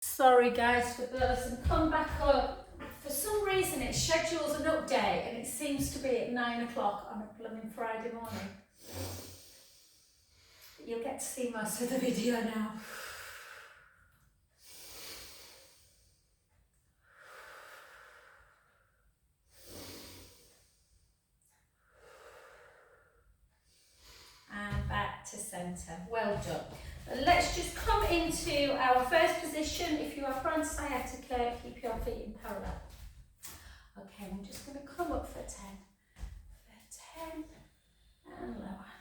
Sorry guys for this, and come back up. For some reason it schedules an update and it seems to be at 9 o'clock on a blooming Friday morning. But you'll get to see most of the video now. And back to centre. Well done. Let's just come into our first position. If you are front sciatica, keep your feet in parallel. Okay, I'm just going to come up for 10. For 10 and lower.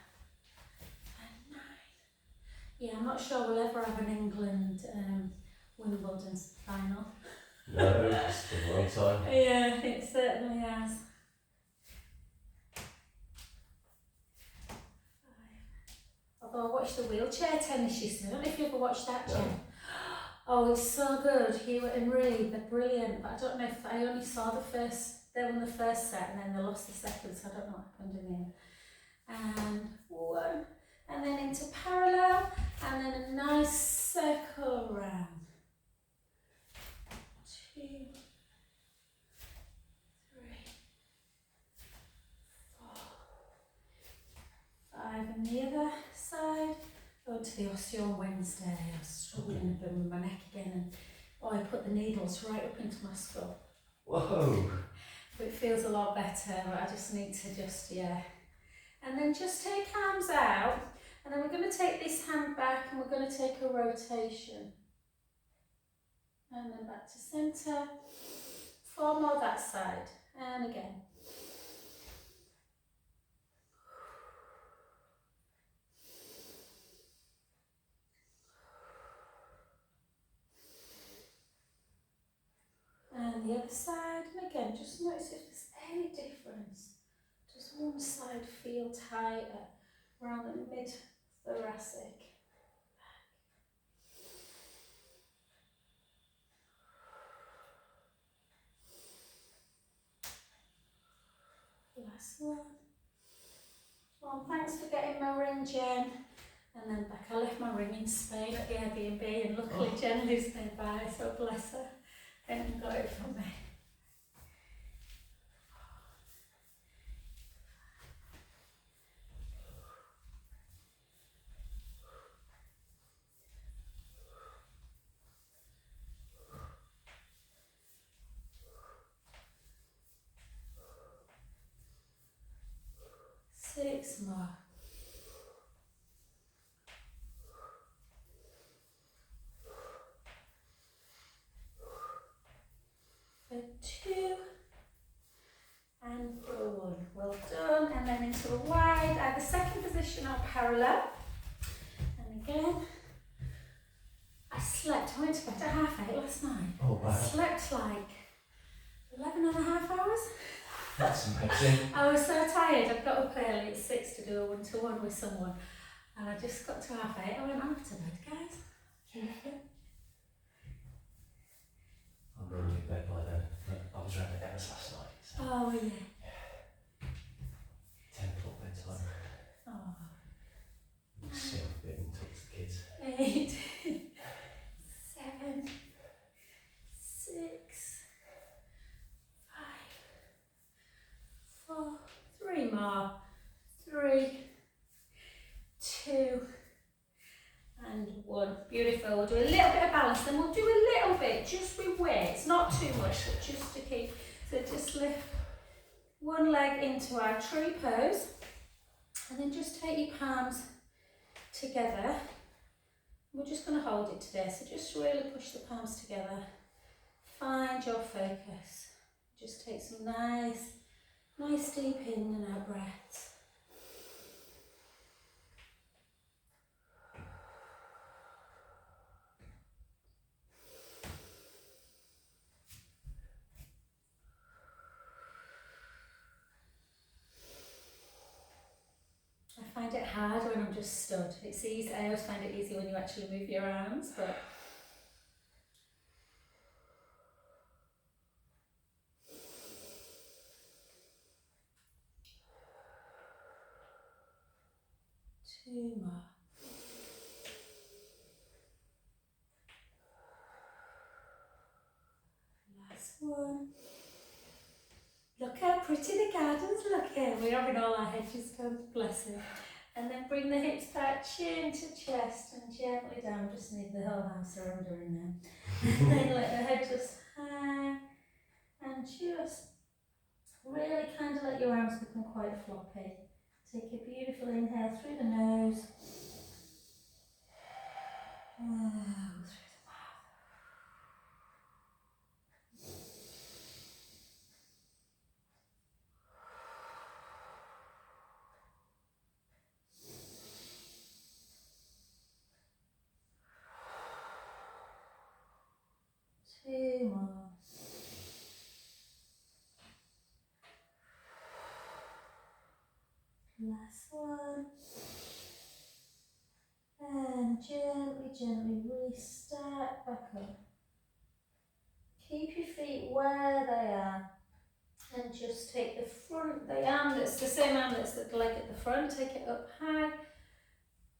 And 9. Yeah, I'm not sure we'll ever have an England Wimbledon final. No, it's been a long time. Yeah, it certainly has. Although I watched the wheelchair tennis yesterday. I don't know if you ever watched that, Jen. No. Oh, it's so good. Hewitt and Reid, they're brilliant. But I don't know if I only saw the first, they won the first set and then they lost the second, so I don't know what happened in the end. And 1, and then into parallel, and then a nice circle round. 2, 3, 4, 5, and the other side. Going to the osteo on Wednesday. I was struggling a bit with my neck again, and I put the needles right up into my skull. Whoa! But it feels a lot better. I just need to and then just take arms out, and then we're going to take this hand back and we're going to take a rotation. And then back to centre. 4 more that side. And again. And the other side. And again, just notice if there's any difference. Does one side feel tighter around the mid-thoracic? Last one. Well, thanks for getting my ring, Jen. And then back. I left my ring in Spain at the Airbnb, and luckily Jen lives nearby, so bless her. And got it from me. Six more. For 2 and for 1. Well done. And then into a wide, either second position or parallel. And again, I slept. I went to bed at 8:30 last night. Oh wow. I slept like 11 and a half hours. That's amazing. I was so tired. I got up early at 6 to do a one-to-one with someone, and I just got to 8:30. I went, I'm to bed, guys. I'm already in bed by then. I was around the Emma's last night. So Oh yeah. 10 o'clock bedtime. Oh. Sit a bit and talk to the kids. 8, 7, 6, 5, 4, 3 more. 3, 2, and 1. Beautiful. We'll do a little bit of balance, then we'll do a little bit just with weights, not too much, but just to keep. So just lift one leg into our tree pose, and then just take your palms together. We're just going to hold it today, so just really push the palms together. Find your focus. Just take some nice deep in and out breaths. I find it hard when I'm just stood. It's easy. I always find it easy when you actually move your arms, but two more. pretty the garden's looking. We're having all our hedges done, bless him. And then bring the hips back, chin to chest, and gently down. Just need the whole house surrendering now. And then let the head just hang, and just really kind of let your arms become quite floppy. Take a beautiful inhale through the nose. Through the mouth. 2 more. Last one. And gently restart back up. Keep your feet where they are. And just take the arm that's the same arm that's the leg at the front, take it up high.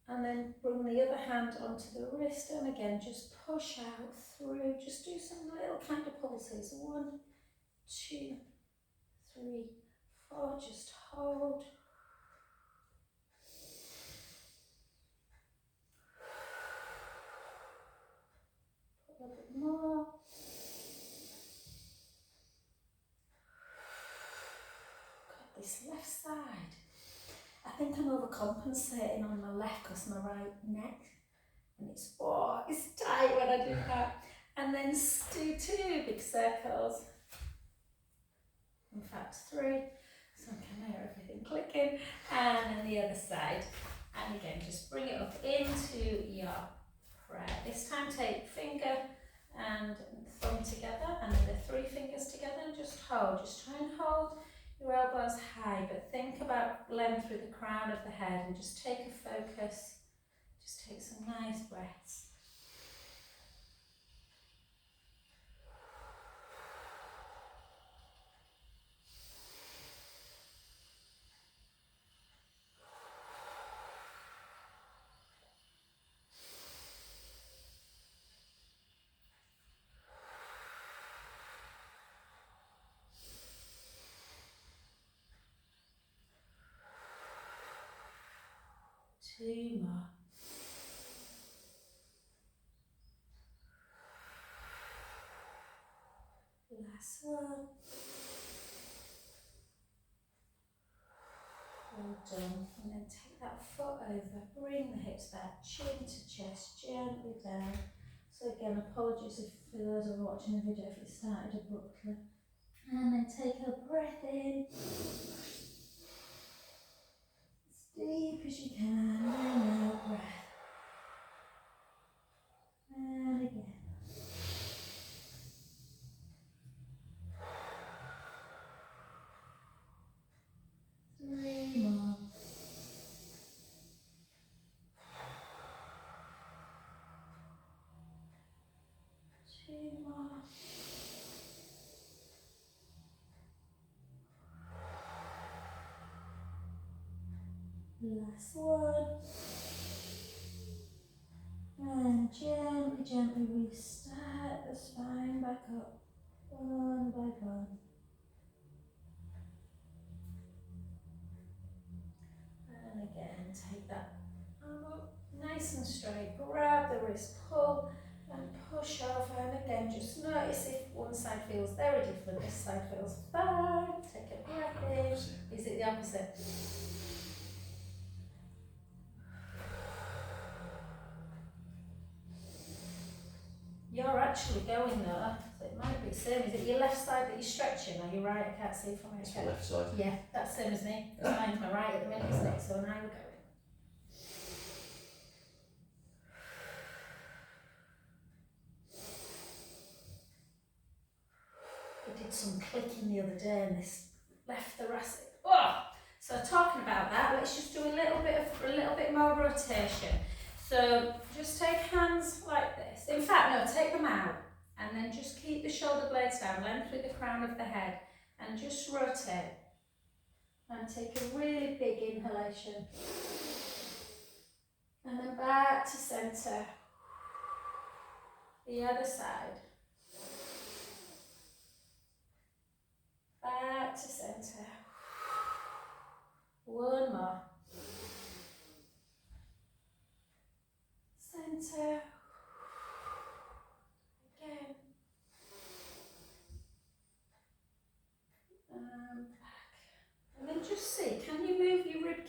And then bring the other hand onto the wrist, and again just push out through. Just do some little kind of pulses. 1, 2, 3, 4. Just hold. A little bit more. God, this left side. I think I'm overcompensating on my left because my right neck. And it's tight when I do that. And then do 2 big circles. In fact, 3. So I can hear everything clicking. And then the other side. And again, just bring it up into your prayer. This time take finger and thumb together, and then the 3 fingers together, and just hold. Just try and hold your elbows high, but think about length through the crown of the head, and just take a focus. Just take some nice breaths. Two more. Last one. Well done. And then take that foot over, bring the hips back, chin to chest, gently down. So again, apologies if for those who are watching the video if it started abruptly. And then take a breath in. As deep as you can, and out breath. And again. 3 more. 2 more. Last one. And gently restart the spine back up, one by one. And again, take that arm up nice and straight, grab the wrist, pull and push over, and again just notice if one side feels very different, this side feels fine. Take a breath in. Is it the opposite? You're actually going there, so it might be the same. Is it your left side that you're stretching, or your right? I can't see from my It's head. the left side. Yeah, that's the same as me. Mine's my right at the minute, isn't it? So now we're going. I did some clicking the other day in this left thoracic. Oh! So talking about that, let's just do a little bit more rotation. So just take hands like this. In fact, no, take them out. And then just keep the shoulder blades down, length through the crown of the head. And just rotate. And take a really big inhalation. And then back to centre. The other side. Back to centre.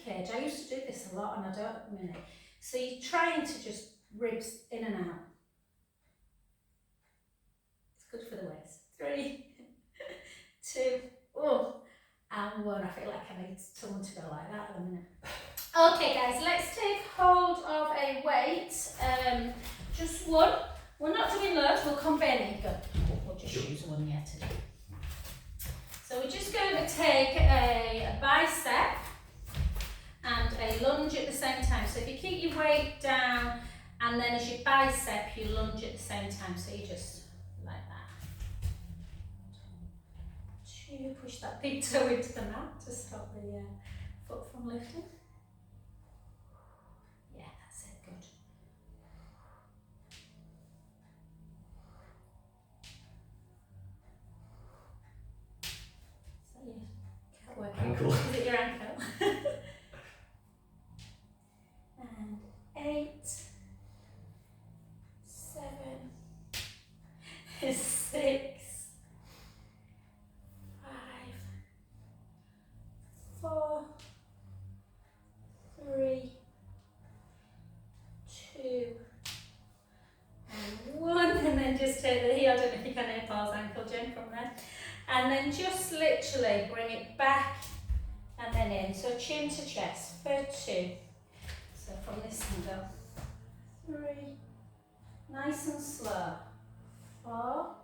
cage. I used to do this a lot and I don't at the minute. So you're trying to just ribs in and out. It's good for the waist. 3, 2, and 1. I feel like I need someone to go like that at the minute. Okay guys, let's take hold of a weight. Just one. We're not doing loads, we'll combine it. We'll just use one yet today. So we're just going to take a bicep and a lunge at the same time. So if you keep your weight down and then as you bicep, you lunge at the same time. So you just like that. 2, push that big toe into the mat to stop the foot from lifting. Yeah, that's it, good. So yeah, can't work Ankle. Is it your ankle? And 8, 7, 6, 5, 4, 3, 2, and 1, and then just take the heel. I don't know if you can hear Paul's ankle Jen from there. And then just literally bring it back and then in. So chin to chest for 2. So from this angle. 3, nice and slow. 4, 5.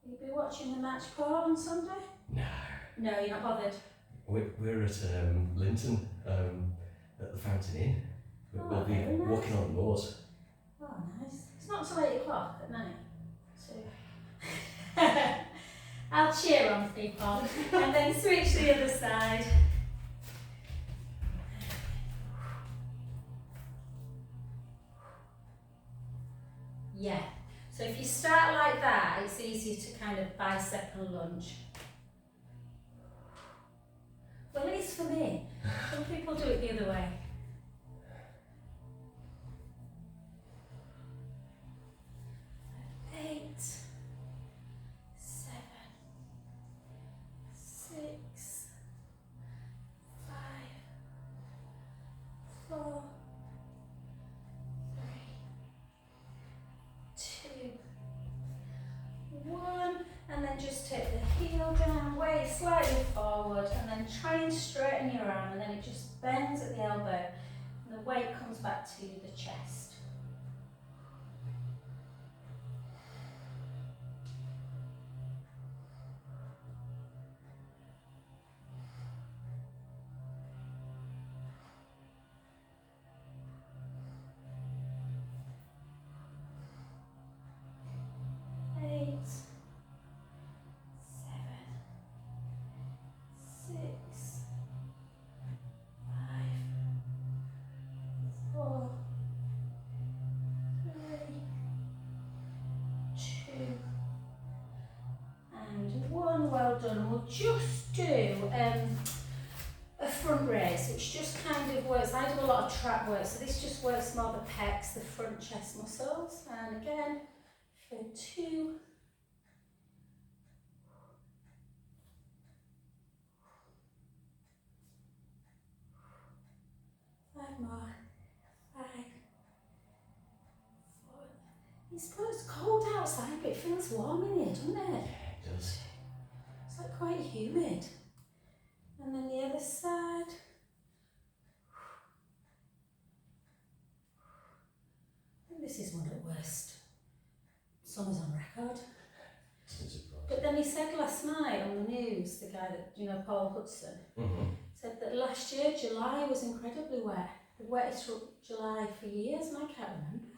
You'll be watching the match, Paul, on Sunday? No. No, you're not bothered. We're at Linton, at the Fountain Inn. We'll be very nice. walking on the moors. Oh, nice. It's not till 8 o'clock at night. So I'll cheer on for you, Paul. And then switch to the other side. Yeah. So if you start like that, it's easier to kind of bicep and lunge. Well, at least for me. Some people do it the other way. 8, 7, 6, 5, 4, 3, 2, 1, and then just take the heel down, weight slightly forward, and then try and straighten your arm, and then it just bends at the elbow, and the weight comes back to the chest. Well done. We'll just do a front raise, which just kind of works. I do a lot of trap work, so this just works more the pecs, the front chest muscles. And again, for 2, 5 more, 5, 4. It's cold outside, but it feels warm in here, doesn't it? Yeah, it does. It's like quite humid. And then the other side. I think this is one of the worst summers on record. But then he said last night on the news, the guy that, you know, Paul Hudson, said that last year, July was incredibly wet. The wettest July for years, and I can't remember.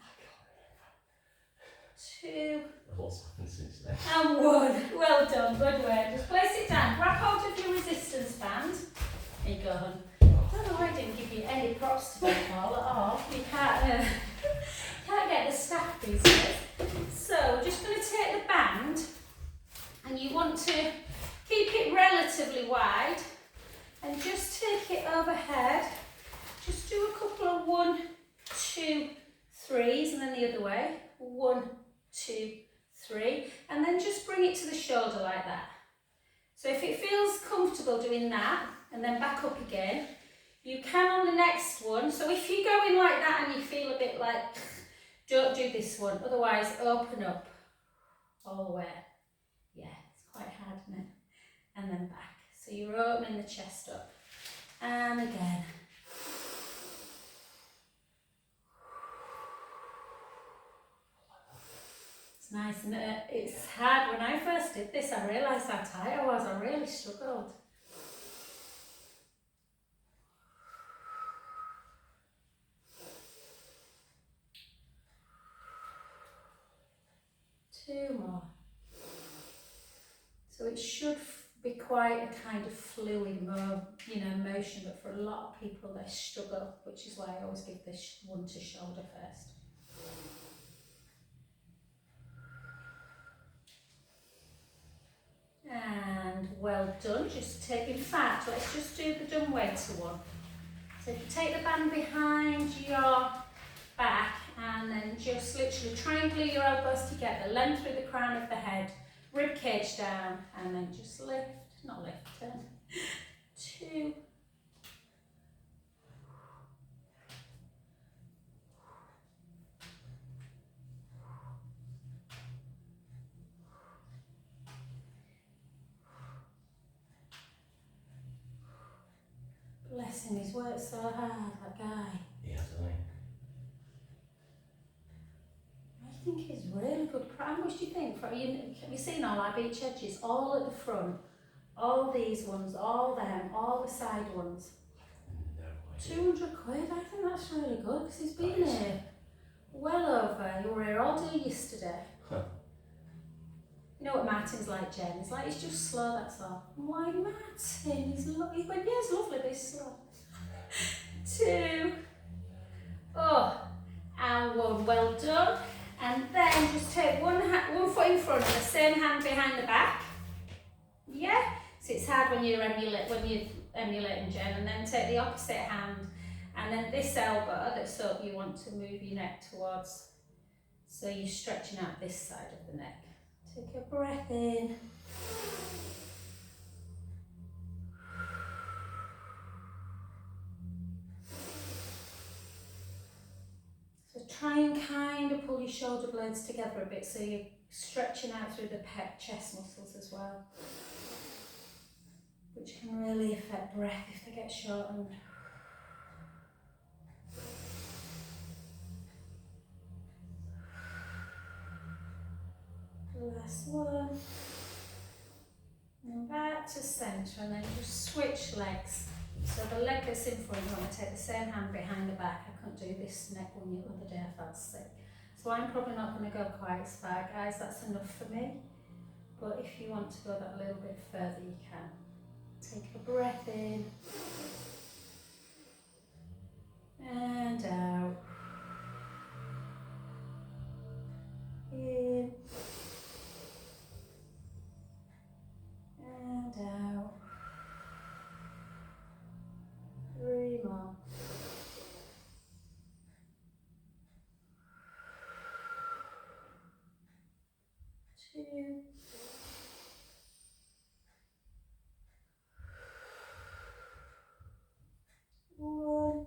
2. What's happened since then? And 1. Well done, good work. Just place it down. Grab hold of your resistance band. There you go, hon. I don't know why I didn't give you any props today, Paul, at all. You can't get the staff these days. So we're just going to take the band, and you want to keep it relatively wide, it overhead. Just do a couple of 1, 2, 3s, and then the other way. 1, 2, 3, and then just bring it to the shoulder like that. So if it feels comfortable doing that, and then back up again, you can on the next one. So if you go in like that and you feel a bit like, don't do this one. Otherwise, open up all the way. Yeah, it's quite hard, isn't it? And then back. So you're opening the chest up. And again. It's nice, isn't it? It's hard. When I first did this, I realised how tight I was. I really struggled. Two more. So it should be quite a kind of fluid, motion, but for a lot of people they struggle, which is why I always give this one to shoulder first. And well done. Just take, in fact, let's just do the dumb weights one. So if you take the band behind your back and then just literally try and glue your elbows together, length through the crown of the head, rib cage down, and then just lift, not lift, turn. 2. Bless him, he's worked so hard, that guy. Yeah, doesn't he? I think he's really good. How much do you think? Have you seen all our beach edges? All at the front, all these ones, all them, all the side ones. No idea. 200 quid, I think that's really good because he's been here well over. You were here all day yesterday. Huh. You know what Martin's like, Jen? He's like, he's just slow, that's all. I'm like, Martin, he's lovely. He went, yeah, he's lovely, but he's slow. 2. Oh, and 1. Well done. And then just take one foot in front and the same hand behind the back. Yeah? So it's hard when you're emulating Jen, and then take the opposite hand and then this elbow that's up you want to move your neck towards, so you're stretching out this side of the neck. Take a breath in. So try and kind of pull your shoulder blades together a bit so you're stretching out through the chest muscles as well, which can really affect breath if they get shortened. Last one. And back to centre, and then just switch legs. So the leg that's in front, you want to take the same hand behind the back. I couldn't do this neck one the other day, I felt sick. So I'm probably not going to go quite as far, guys. That's enough for me. But if you want to go that little bit further, you can. Take a breath in. And out. In. And out. 3 more. 2. 1.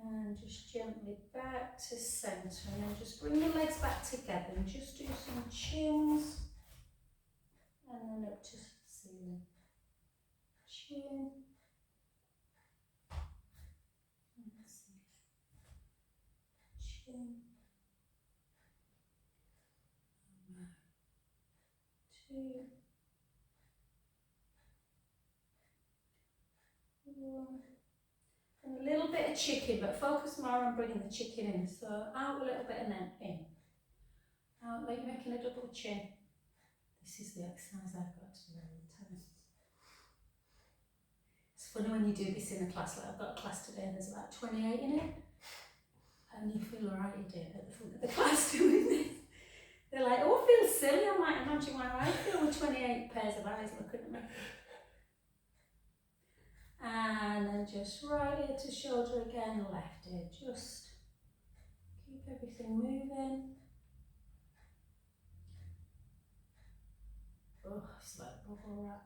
And just gently back to centre, and then just bring your legs back together and just do some chins, and then up to the ceiling. Chin. Chin. 2. 1. And a little bit of chicken, but focus more on bringing the chicken in. So out a little bit and then in. Out like you're making a double chin. This is the exercise I've got to do all the time. It's funny when you do this in a class, like I've got a class today and there's about 28 in it. And you feel alright you do it at the front of the class doing this. They're like, oh, I feel silly. I'm like, imagine why I feel with 28 pairs of eyes looking at me. And then just right ear to shoulder again, left ear. Just keep everything moving. Oh, it's like bubble wrap.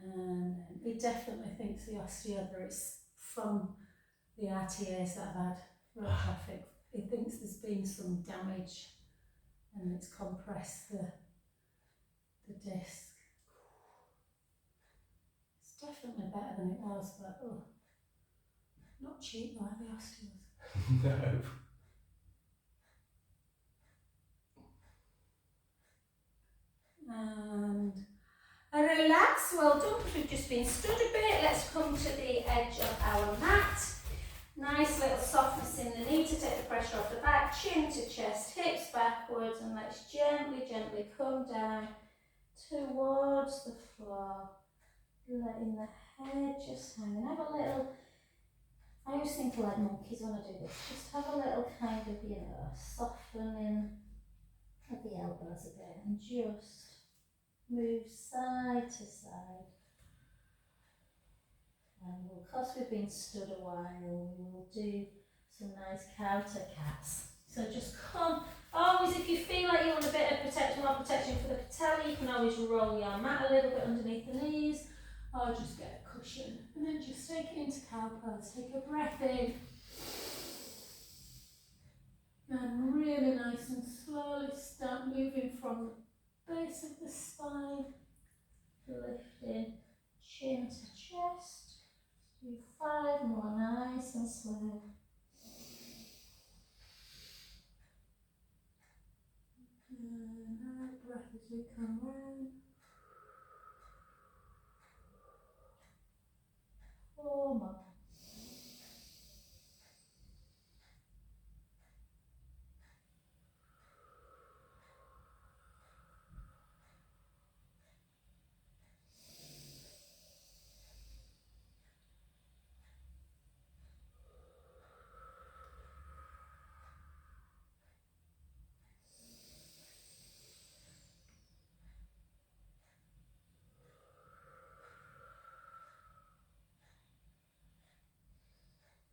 And he definitely thinks the osteo, but it's from the RTAs that I've had road traffic. He thinks there's been some damage and it's compressed the disc. It's definitely better than it was, but oh, not cheap like the osteos. No. And relax, well done, because we've just been stood a bit. Let's come to the edge of our mat. Nice little softness in the knee to take the pressure off the back, chin to chest, hips backwards, and let's gently, gently come down towards the floor, letting the head just hang. And have a little, I always think like monkeys when I do this, just have a little kind of, softening of the elbows a bit and just move side to side. And because we've been stood a while, we will do some nice counter cats. So just come, always if you feel like you want a bit of protection, more protection for the patella, you can always roll your mat a little bit underneath the knees, or just get a cushion. And then just take it into cow pose, take a breath in. And really nice and slowly start moving from the base of the spine, lifting chin to chest. Do 5 more, nice and slow. And out breath as we come round. 4 more.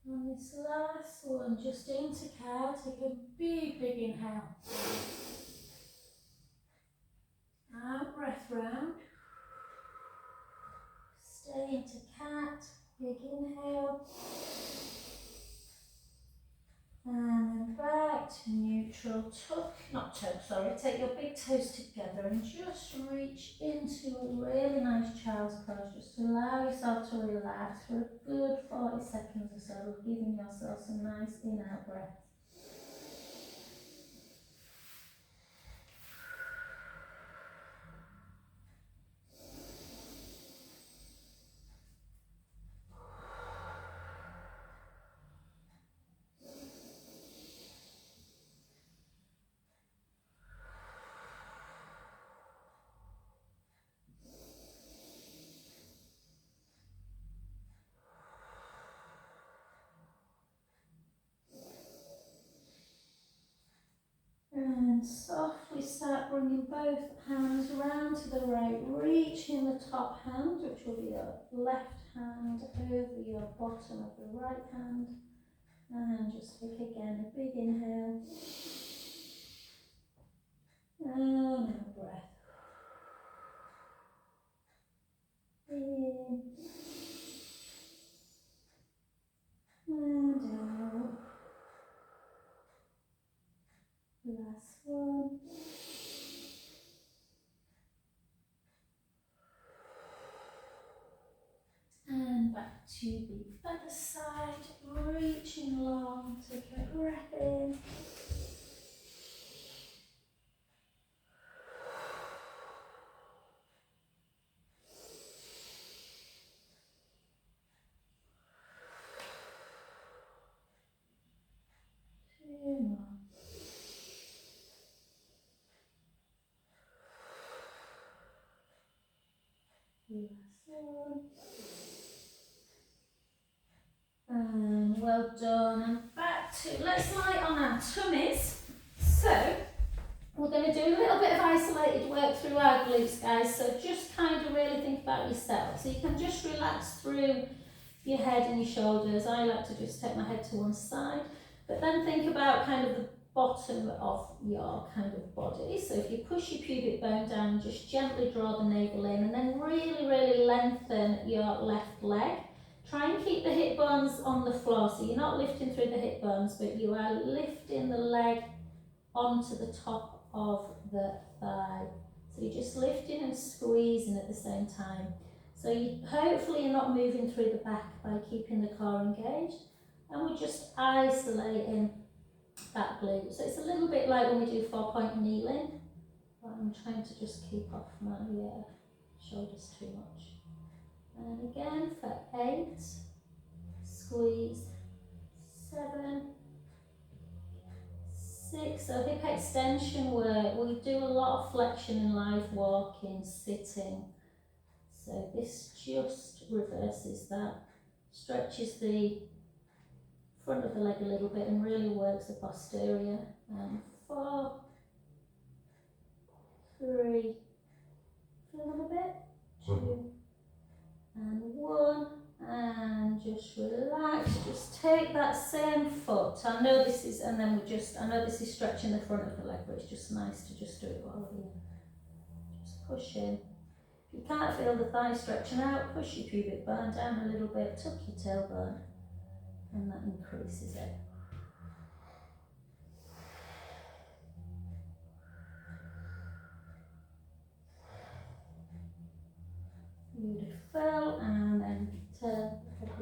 On this last one, just into cow, take a big, big inhale. Out, breath round. Stay into cat, big inhale. And then back to neutral, take your big toes together and just reach into a really nice child's pose. Just allow yourself to relax for a good 40 seconds or so, giving yourself some nice in-out breath. And softly start bringing both hands round to the right, reaching the top hand, which will be your left hand, over your bottom of the right hand. And just take again a big inhale. And a breath. In. And out. Last one. And back to the other side, reaching long, take a breath in. Two more. Last one. And well done. And back to, let's lie on our tummies. So, We're going to do a little bit of isolated work through our glutes, guys, so just kind of really think about your setup. So you can just relax through your head and your shoulders. I like to just take my head to one side, but then think about kind of the bottom of your kind of body. So if you push your pubic bone down, just gently draw the navel in, and then really, really lengthen your left leg. Try and keep the hip bones on the floor, so you're not lifting through the hip bones, but you are lifting the leg onto the top of the thigh. So you're just lifting and squeezing at the same time. So hopefully you're not moving through the back by keeping the core engaged. And we're just isolating that glute. So it's a little bit like when we do 4-point kneeling. But I'm trying to just keep off my shoulders too much. And again for 8, squeeze, 7, 6, so hip extension work. We do a lot of flexion in live walking, sitting. So this just reverses that, stretches the front of the leg a little bit and really works the posterior. 4, 3, feel a bit, 2, and 1. And just relax, just take that same foot. I know this is, and then I know this is stretching the front of the leg, but it's just nice to just do it while we're here. Just push in. If you can't feel the thigh stretching out, push your pubic bone down a little bit, tuck your tailbone, and that increases it. Beautiful, and then turn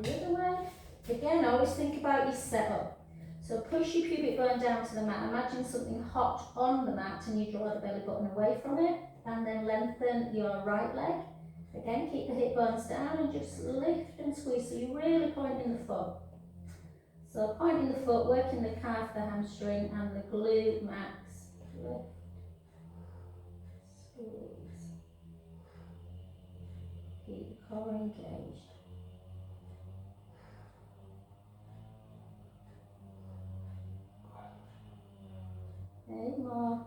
the other way. Again, always think about your setup. So push your pubic bone down to the mat. Imagine something hot on the mat and you draw the belly button away from it. And then lengthen your right leg. Again, keep the hip bones down and just lift and squeeze. So you're really pointing the foot. So pointing the foot, working the calf, the hamstring and the glute max. Lift, squeeze. Keep the core engaged. 8 more.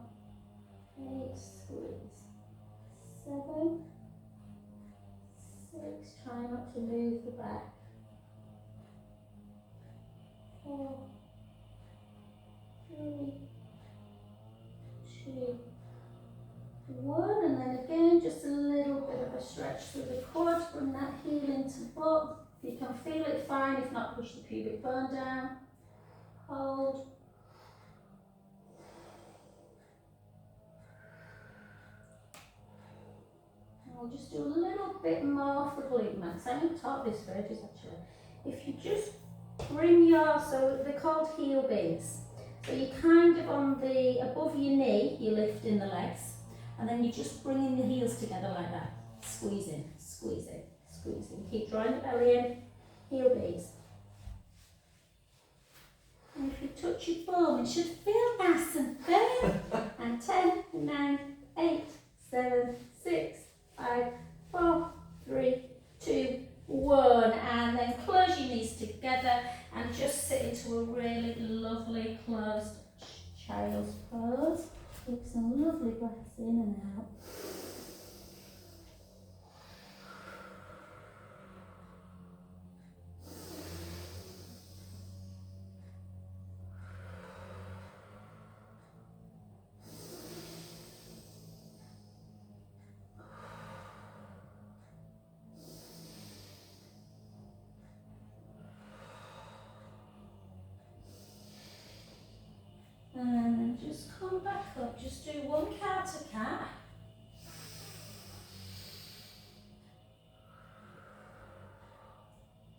8, squeeze. 7, 6, try not to move the back. 4, 3, 2, 1, and then again just a little bit of a stretch through the quad, bring that heel into butt. If you can feel it, fine. If not, push the pubic bone down. Hold. And we'll just do a little bit more for glute max. I haven't taught this for ages actually. If you just bring so they're called heel beats. So you're kind of on the, above your knee, you're lifting the legs, and then you're just bringing the heels together like that. Squeezing, squeezing, squeezing. Keep drawing the belly in, heel beats. And if you touch your bum, it should feel nice and firm. And 10, 9, 8, 7, 6, 5, 4, 3, 2, 1. And then close your knees together and just sit into a really lovely closed child's pose. Take some lovely breaths in and out. And then just come back up, just do 1 cow to cat.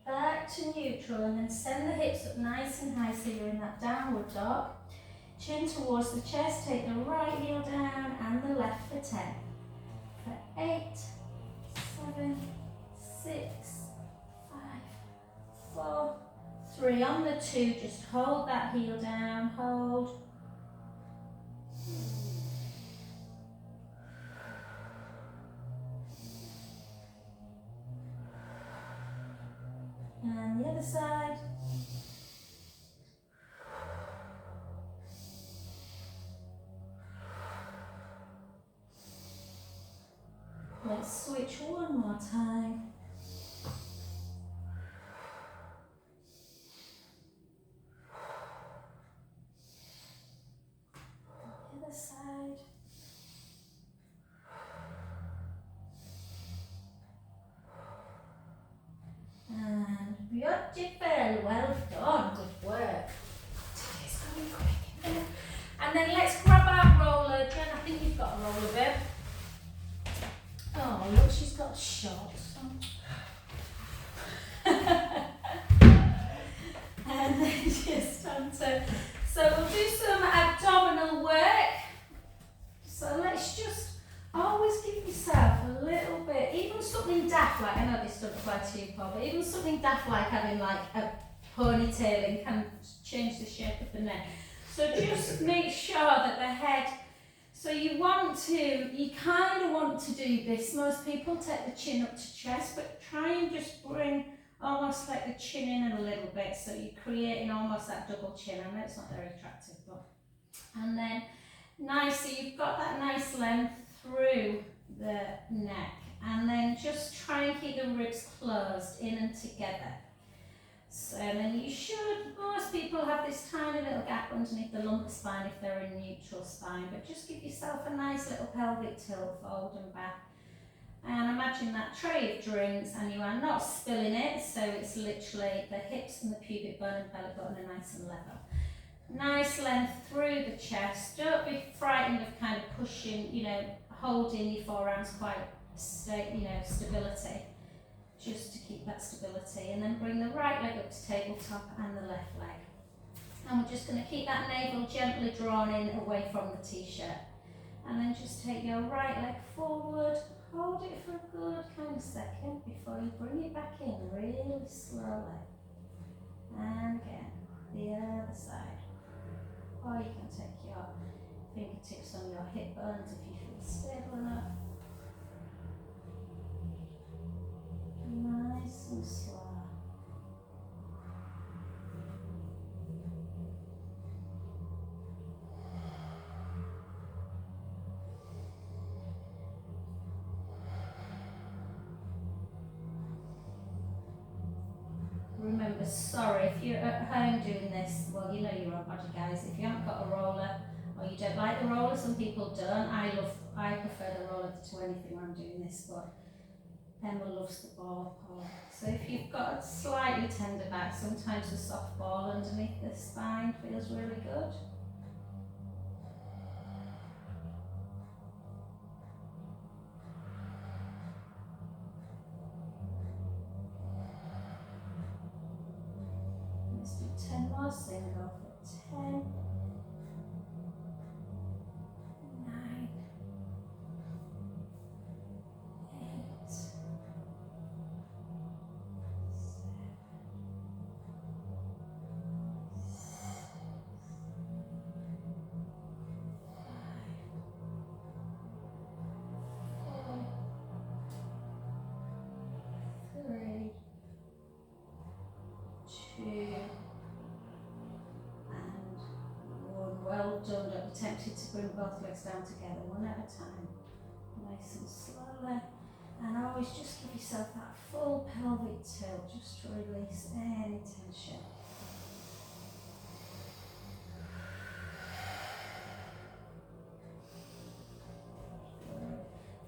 Back to neutral, and then send the hips up nice and high so you're in that downward dog. Chin towards the chest, take the right heel down and the left for 10. For 8, 7, 6, 5, 4, 3. On the 2, just hold that heel down, hold. And the other side. switch one more time. The other side. And beautiful, well done, good work. Today's going quick. And then let's grab our roller. Jen, I think you've got a roller bib. Oh, look, she's got shorts on. And then just onto. So we'll do some abdominal work. So let's just always give yourself a little bit, even something daft like, I know this doesn't apply to you, Paul, but even something daft like having like a ponytail and can change the shape of the neck. So just make sure that the head, so you kind of want to do this. Most people take the chin up to chest, but try and just bring almost like the chin in a little bit, so you're creating almost that double chin. I know it's not very attractive, but, and then nice, so you've got that nice length through the neck, and then just try and keep the ribs closed in and together. So then you should, most people have this tiny little gap underneath the lumbar spine if they're in neutral spine, but just give yourself a nice little pelvic tilt, forward and back. And imagine that tray of drinks, and you are not spilling it, so it's literally the hips and the pubic bone and belly button are nice and level. Nice length through the chest. Don't be frightened of kind of pushing, holding your forearms quite, stability. Just to keep that stability. And then bring the right leg up to tabletop and the left leg. And we're just going to keep that navel gently drawn in away from the t-shirt. And then just take your right leg forward. Hold it for a good kind of second before you bring it back in really slowly. And again, the other side. Or you can take your fingertips on your hip bones if you feel stable enough. Nice and slow. Remember, sorry, if you're at home doing this, well, you know your own body, guys. If you haven't got a roller, or you don't like the roller, some people don't. I prefer the roller to anything when I'm doing this, but Emma loves the ball. So if you've got a slightly tender back, sometimes a soft ball underneath the spine feels really good. Let's do 10 more, single for 10, 9, 8, 7, 3, 2, and 1. Well done. Don't be tempted to bring both legs down together, one at a time. Nice and slowly. And always just give yourself that full pelvic tilt, just to release any tension.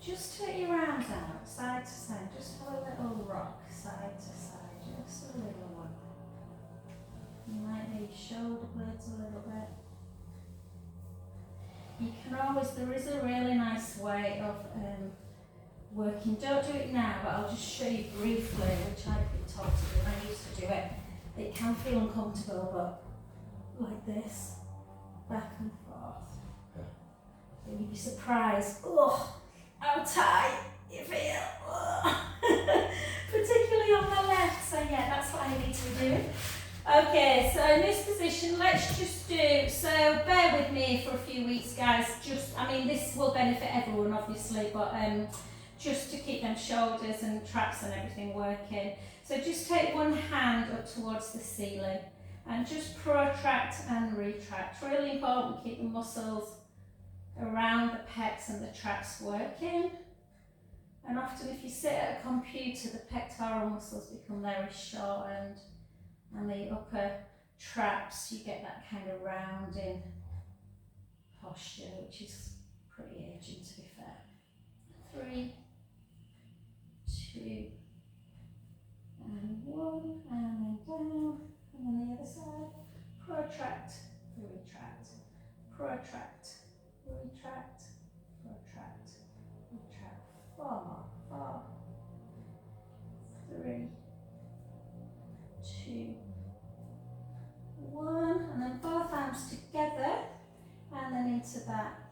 Just take your arms out, side to side, just have a little rock, side to side, just a little one. You might need shoulder blades a little bit. You can always, there is a really nice way of working, don't do it now, but I'll just show you briefly, which I've been taught to do when I used to do it. It can feel uncomfortable, but like this, back and forth. And you'd be surprised, how tight you feel, particularly on the left, so yeah, that's what I need to be doing. Okay, so in this position, let's just do, so bear with me for a few weeks, guys, this will benefit everyone, obviously, but just to keep them shoulders and traps and everything working. So just take one hand up towards the ceiling, and just protract and retract. Really important, keep the muscles around the pecs and the traps working. And often if you sit at a computer, the pectoral muscles become very shortened, and the upper traps, you get that kind of rounding posture, which is pretty aging to be fair. 3, 2, and 1, and then down, and then the other side. Protract, retract, protract, retract, protract, retract. 4 more. 4, 3, 2, 1, and then both arms together, and then into that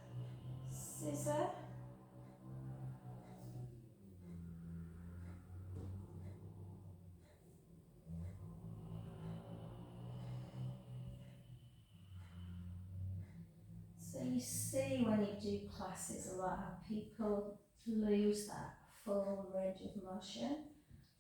scissor. So you see when you do classes a lot how people lose that full range of motion.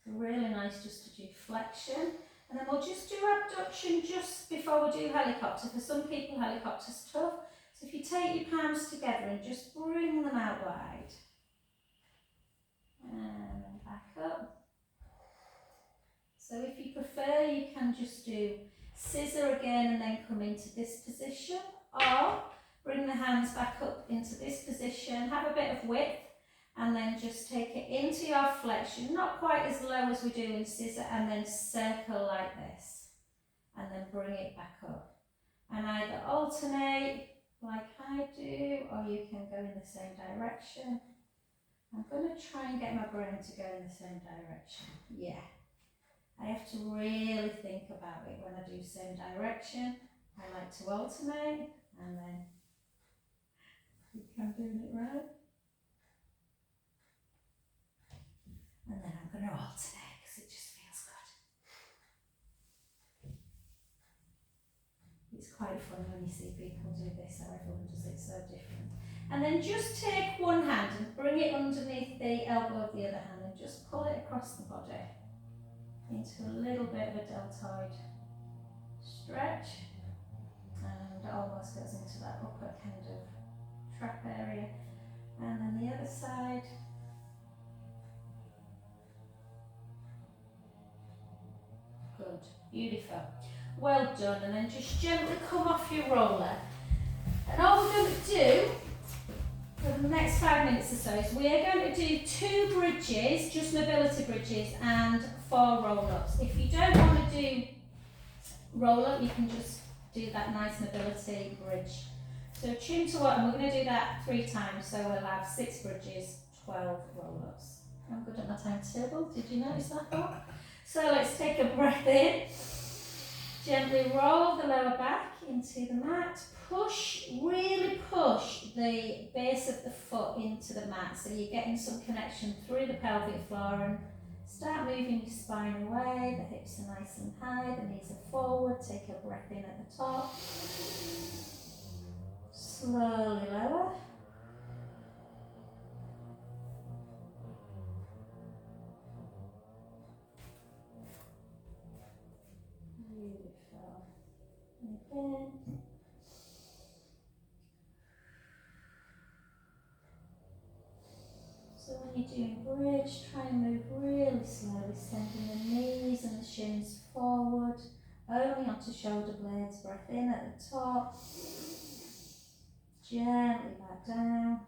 So really nice just to do flexion. And then we'll just do abduction just before we do helicopter. For some people helicopter's tough. So if you take your palms together and just bring them out wide. And then back up. So if you prefer, you can just do scissor again and then come into this position, or bring the hands back up into this position, have a bit of width, and then just take it into your flexion, not quite as low as we do in scissor, and then circle like this, and then bring it back up. And either alternate like I do, or you can go in the same direction. I'm going to try and get my brain to go in the same direction. Yeah. I have to really think about it when I do same direction. I like to alternate, and then you can do it right. And then I'm going to alternate because it just feels good. It's quite fun when you see people do this, how everyone does it so different. And then just take one hand and bring it underneath the elbow of the other hand and just pull it across the body into a little bit of a deltoid stretch, and it almost goes into that upper kind of trap area. And then the other side. Good, beautiful, well done. And then just gently come off your roller, and all we're going to do for the next 5 minutes or so is we are going to do 2 bridges, just mobility bridges, and 4 roll-ups. If you don't want to do roll-up, you can just do that nice mobility bridge. So chin to what, and we're going to do that 3 times, so we'll have 6 bridges, 12 roll-ups. I'm good at my timetable, did you notice that, Bob? So let's take a breath in, gently roll the lower back into the mat, push, really push the base of the foot into the mat, so you're getting some connection through the pelvic floor, and start moving your spine away, the hips are nice and high, the knees are forward, take a breath in at the top, slowly lower. Beautiful. Again. So when you're doing bridge, try and move really slowly, sending the knees and the shins forward, only onto shoulder blades, breath in at the top, gently back down.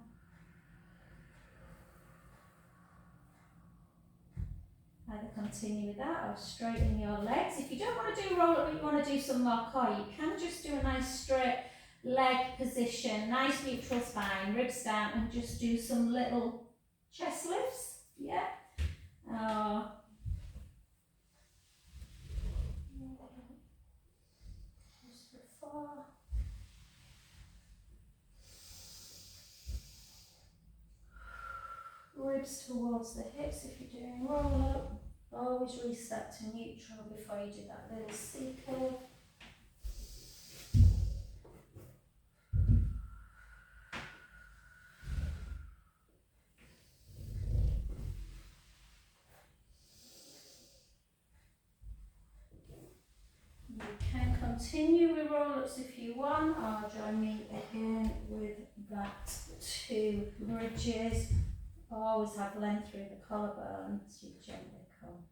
Either continue with that or straighten your legs. If you don't want to do roll up but you want to do some more core, you can just do a nice straight leg position, nice neutral spine, ribs down, and just do some little chest lifts. Yeah. Just before. Ribs towards the hips if you're doing roll up. Always reset to neutral before you do that little C curve. You can continue with roll-ups if you want, or join me again with that 2 bridges. Always have length through the collarbone as you gently come.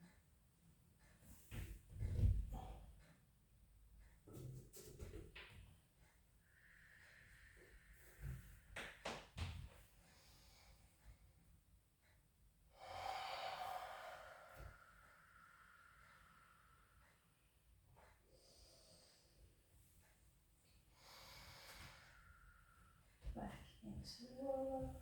Back into roll.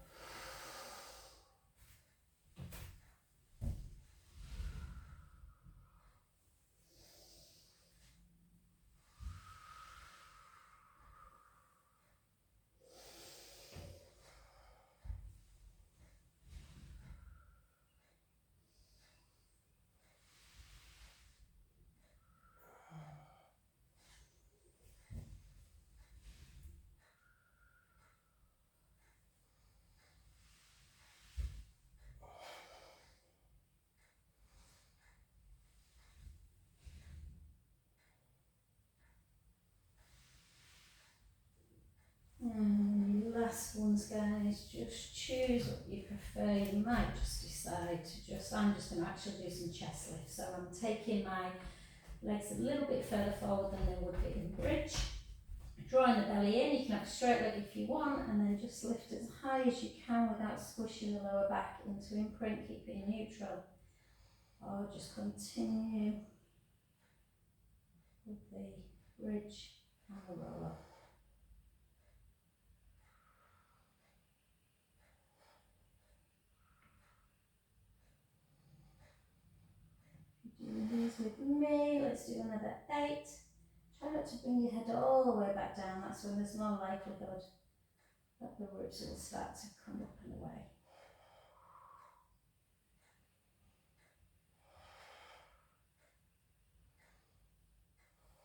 And your last ones, guys, just choose what you prefer. You might just decide to I'm just going to actually do some chest lifts. So I'm taking my legs a little bit further forward than they would be in bridge. Drawing the belly in, you can have a straight leg if you want, and then just lift as high as you can without squishing the lower back into imprint, keep it neutral. Or just continue with the bridge and the roll up. Do these with me. Let's do another 8. Try not to bring your head all the way back down. That's when there's no likelihood that the ribs will start to come up and away.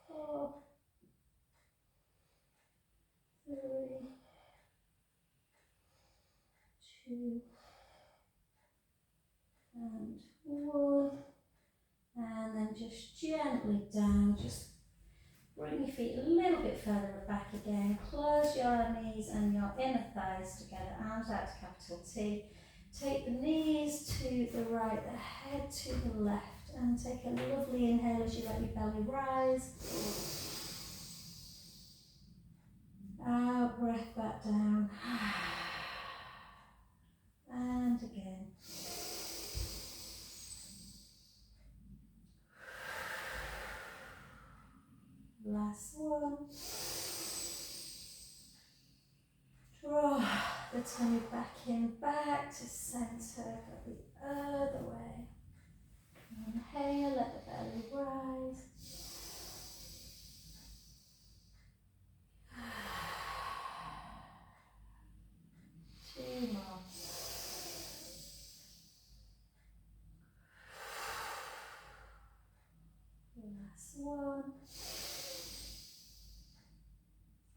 4, 3, 2, and 1. And then just gently down, just bring your feet a little bit further back again. Close your knees and your inner thighs together, arms out to capital T. Take the knees to the right, the head to the left, and take a lovely inhale as you let your belly rise. Out, breath back down. And again. Last one. Draw the tummy back in, back to centre, go the other way. Inhale, let the belly rise. Two more. Last one.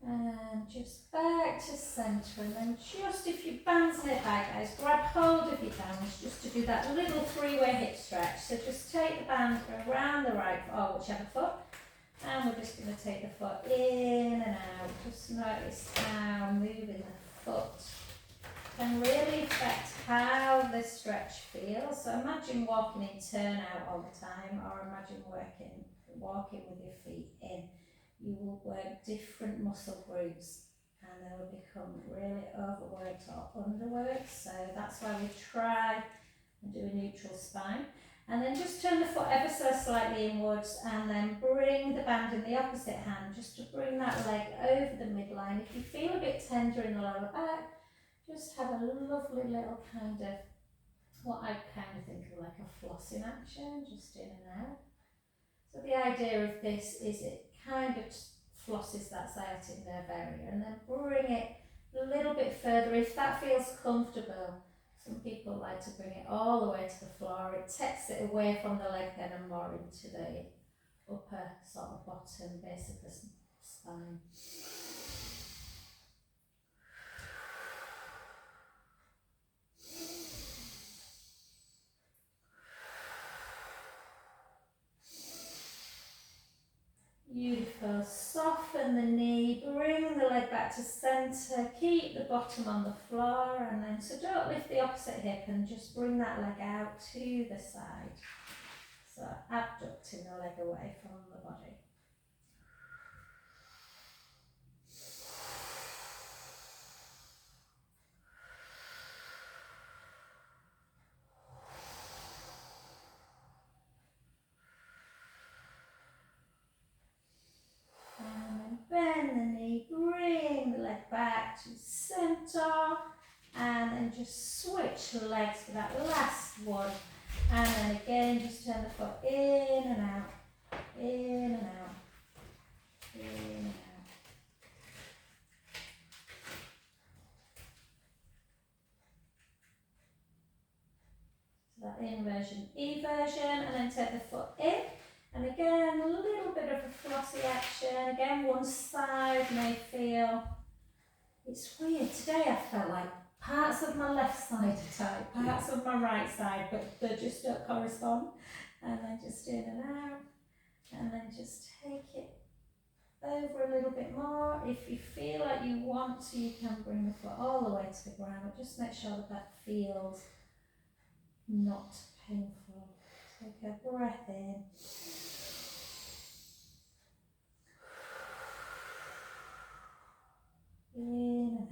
And just back to centre, and then just if you bounce head back, guys, grab hold of your bands just to do that little 3-way hip stretch. So just take the band around the right foot, or whichever foot, and we're just going to take the foot in and out. Just notice how moving the foot can really affect how this stretch feels. So imagine walking in turn out all the time, or imagine walking with your feet in. You will work different muscle groups and they will become really overworked or underworked. So that's why we try and do a neutral spine. And then just turn the foot ever so slightly inwards and then bring the band in the opposite hand just to bring that leg over the midline. If you feel a bit tender in the lower back, just have a lovely little kind of, what I kind of think of like a flossing action, just in and out. So the idea of this is it kind of flosses that sciatic nerve area, and then bring it a little bit further if that feels comfortable. Some people like to bring it all the way to the floor. It takes it away from the leg then and more into the upper sort of bottom base of the spine. You Beautiful. Soften the knee, bring the leg back to centre, keep the bottom on the floor, and then so don't lift the opposite hip and just bring that leg out to the side. So abducting the leg away from the body. And then bend the knee, bring the leg back to centre, and then just switch the legs for that last one. And then again, just turn the foot in and out, in and out, in and out. So that inversion, eversion, and then take the foot in. And again, a little bit of a flossy action. Again, one side may feel, it's weird. Today I felt like parts of my left side are tight, parts of my right side, but they just don't correspond. And then just in and out. And then just take it over a little bit more. If you feel like you want to, you can bring the foot all the way to the ground, but just make sure that that feels not painful. Take a breath in. In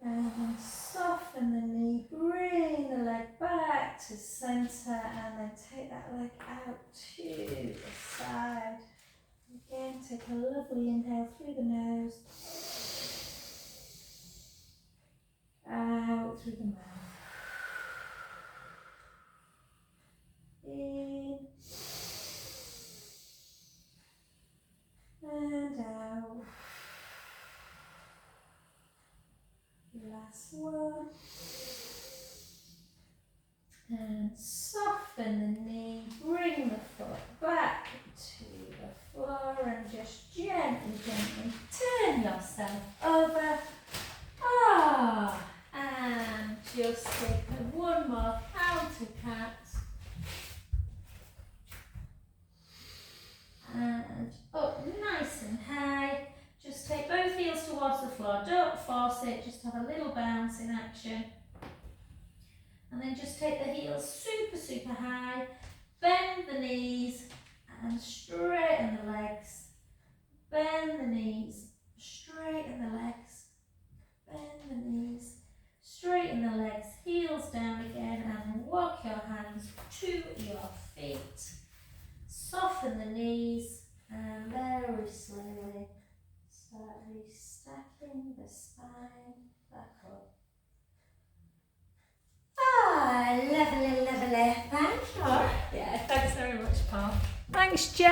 and out. And soften the knee, bring the leg back to centre, and then take that leg out to the side. Again, take a lovely inhale through the nose, out through the mouth. In and out. Last one. And soften the knee, bring the foot back to the floor, and just gently, gently turn yourself over. And just take one more counter cat. And up nice and high. Just take both heels towards the floor. Don't force it, just have a little bounce in action. And then just take the heels super, super high. Bend the knees and straighten the legs. Bend the knees, straighten the legs. Bend the knees, straighten the legs, heels down again, and walk your hands to your feet. Soften the knees, and very slowly start restacking the spine back up. Lovely, lovely. Thank you. Yeah, thanks very much, Paul. Thanks, Jen.